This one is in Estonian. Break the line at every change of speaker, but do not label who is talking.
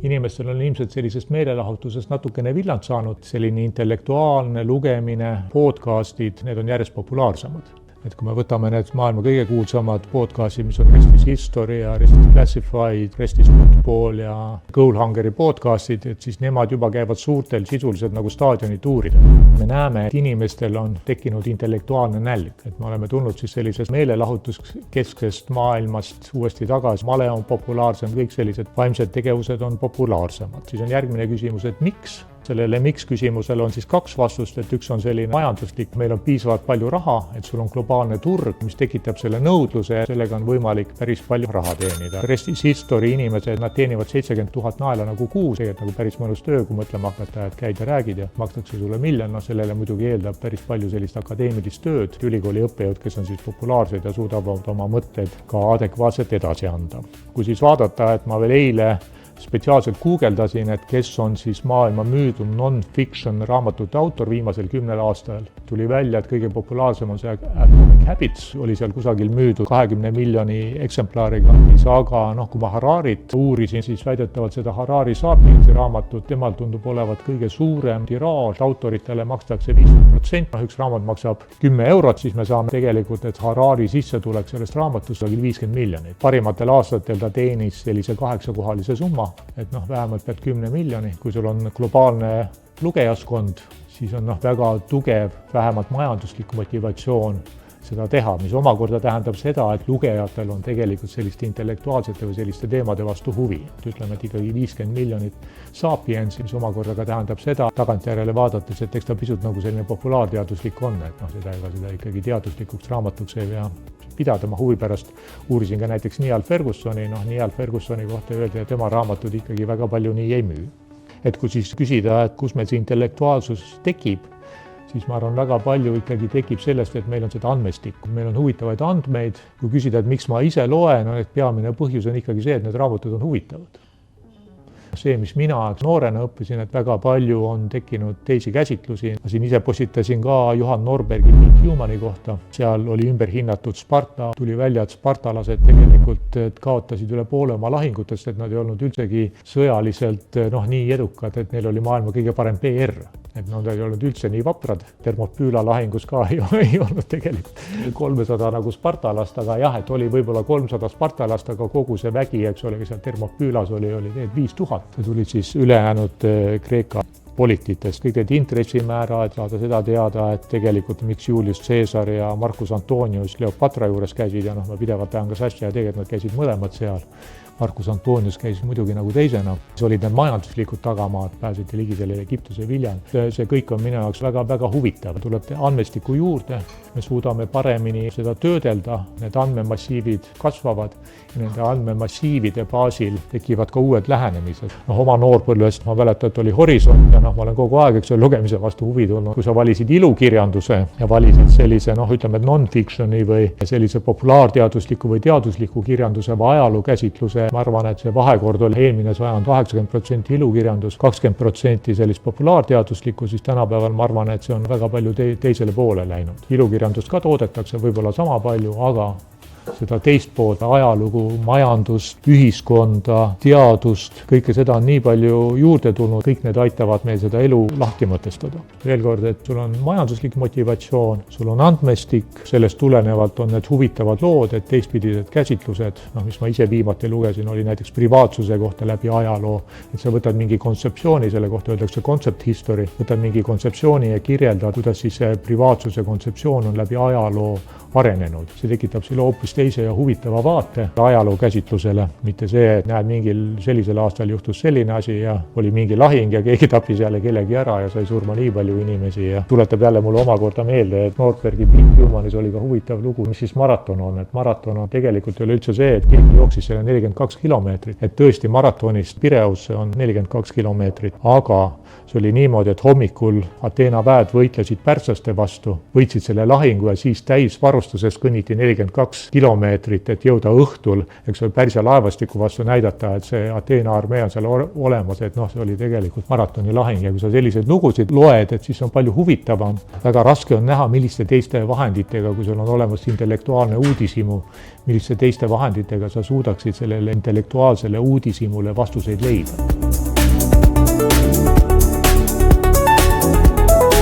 inimestel on ilmselt sellisest meelelahutusest natukene villand saanud, selline intellektuaalne lugemine, podcastid, need on järjest populaarsemad. Et kui me võtame need maailma kõige kuulsamad podcastid, mis on Rest is History ja Rest is Classified, Rest is Football ja Goalhungeri podcastid, et siis nemad juba käivad suurtel sisuliselt nagu staadionituuridel. Me näeme, et inimestel on tekkinud intellektuaalne nälg, et me oleme tulnud siis sellisest meelelahutuskesksest maailmast uuesti tagasi. Male on populaarsem, kõik sellised vaimsed tegevused on populaarsemad. Siis on järgmine küsimus, et miks? Sellele miks küsimusele on siis kaks vastust, et üks on selline majanduslik, meil on piisavalt palju raha, et sul on globaalne turg, mis tekitab selle nõudluse ja sellega on võimalik päris palju raha teenida. Rest is History inimesed, nad teenivad 70 000 naela nagu kuus, tegelikult nagu päris mõnus töö, kui mõtlema hakata, et käid ja räägid ja makstakse sulle miljon, sellele muidugi eeldab päris palju sellist akadeemilist tööd, ülikooli õppejõud, kes on siis populaarsed ja suudavad oma mõtted ka adekvaatselt edasi anda. Kui siis vaadata, et ma veel eile spetsiaalselt guugeldasin, et kes on siis maailma müüdud non-fiction raamatute autor viimasel 10 aastal. Tuli välja, et kõige populaarsem on see Atomic Habits, oli seal kusagil müüdud 20 miljoni eksemplariga. Aga kui ma Hararit uurisin, siis väidetavalt seda Harari Sapiensi raamatut, temal tundub olevat kõige suurem tiraaž, autoritele makstakse 50%, üks raamat maksab 10 eurot, siis me saame tegelikult, et Harari sissetulek sellest raamatust oli 50 miljonit. Parimatel aastatel ta teenis sellise 8-kohalise summa, et vähemalt pead 10 miljoni, kui sul on globaalne lugejaskond, siis on väga tugev, vähemalt majanduslik motivatsioon seda teha, mis omakorda tähendab seda, et lugejatel on tegelikult selliste intellektuaalsete või selliste teemade vastu huvi. Ütleme, et ikkagi 50 miljonit Sapiensi, mis omakorda ka tähendab seda, tagantjärele vaadates, et eks ta pisut nagu selline populaarteaduslik on, et seda ikkagi teaduslikuks raamatuks ei pea pidada. Ma huvi pärast uurisin ka näiteks Niall Fergusoni, Niall Fergusoni kohta öeldi, et tema raamatud ikkagi väga palju nii ei müü. Et kui siis küsida, et kus meil see intellektuaalsus tekib, siis ma arvan, väga palju ikkagi tekib sellest, et meil on seda andmestikku. Meil on huvitavaid andmeid. Kui küsida, et miks ma ise loen, et peamine põhjus on ikkagi see, et need raamatud on huvitavad. See, mis mina noorena õppisin, et väga palju on tekkinud teisi käsitlusi. Ma siin ise postitasin ka Johan Norbergi Big Humani kohta. Seal oli ümberhinnatud Sparta. Tuli välja, et spartalased tegelikult kaotasid üle poole oma lahingutest, et nad ei olnud üldsegi sõjaliselt nii edukad, et neil oli maailma kõige parem PR. Et nad ei olnud üldse nii vaprad. Thermopyla lahingus ka ei olnud tegelikult 300 nagu spartalast, aga jah, et oli võib-olla 300 spartalast, aga kogu see vägi, eks ole, seal Thermopylas oli 5000. See tulid siis ülejäänud Kreeka polititest. Kõik need intressimäärad, saada seda teada, et tegelikult miks Julius Caesar ja Marcus Antonius Cleopatra juures käisid ja ma pidevalt tahan ka sassi ja tegelikult nad käisid mõlemad seal. Marcus Antonius käis muidugi nagu teisena. See olid need majanduslikud tagamaad, pääseti ligi sellele Egiptuse viljan. See kõik on minu jaoks väga huvitav. Tuleb andmestiku juurde, me suudame paremini seda töödelda, need andmemassiivid kasvavad ja nende andmemassiivide baasil tekivad ka uued lähenemised. Oma noorpõlvest ma mäletan, et oli Horisont ja ma olen kogu aeg lugemise vastu huvi tulnud. Kui sa valisid ilukirjanduse ja valisid sellise, ütleme non-fictioni või sellise populaarteadusliku või teadusliku kirjanduse või ajaloo käsitluse, ma arvan, et see vahekord oli eelmine sajand 80% ilukirjandus, 20% sellist populaarteaduslikku, siis tänapäeval ma arvan, et see on väga palju teisele poole läinud. Ilukirjandust ka toodetakse võib-olla sama palju, aga seda teist poolt, ajalugu, majandust, ühiskonda, teadust, kõike seda on nii palju juurde tulnud, kõik need aitavad meil seda elu lahti mõtestada. Veel kord, et sul on majanduslik motivatsioon, sul on andmestik, sellest tulenevalt on need huvitavad lood, et teistpidised käsitlused, mis ma ise viimati lugesin, oli näiteks privaatsuse kohta läbi ajaloo, et sa võtad mingi kontseptsiooni, selle kohta öeldakse concept history, võtad mingi kontseptsiooni ja kirjeldad, kuidas siis see privaatsuse kontseptsioon on läbi ajaloo arenenud. See tekitab selle hoopis teise ja huvitava vaate ajaloo käsitlusele, mitte see, et näed, mingil sellisel aastal juhtus selline asi ja oli mingi lahing ja keegi tappis jälle kellegi ära ja sai surma nii palju inimesi ja tuletab jälle mulle omakorda meelde, et Norbergi Big Humanis oli ka huvitav lugu, mis siis maraton on, et maraton on tegelikult ei ole üldse see, et keegi jooksis selle 42 kilomeetrit, et tõesti maratonist Pireusse on 42 kilomeetrit, aga see oli niimoodi, et hommikul Ateena väed võitlesid pärtslaste vastu, võitsid selle lahingu ja siis täisvarustuses kõnniti 42 kilomeetrit, et jõuda õhtul, eks ole, Pärsia laevastiku vastu näidata, et see Ateena armee on seal olemas, et see oli tegelikult maratoni lahing ja kui sa selliseid lugusid loed, et siis on palju huvitavam. Väga raske on näha, milliste teiste vahenditega, kui sul on olemas intellektuaalne uudishimu, milliste teiste vahenditega sa suudaksid sellele intellektuaalsele uudishimule vastuseid leida.
Thank you.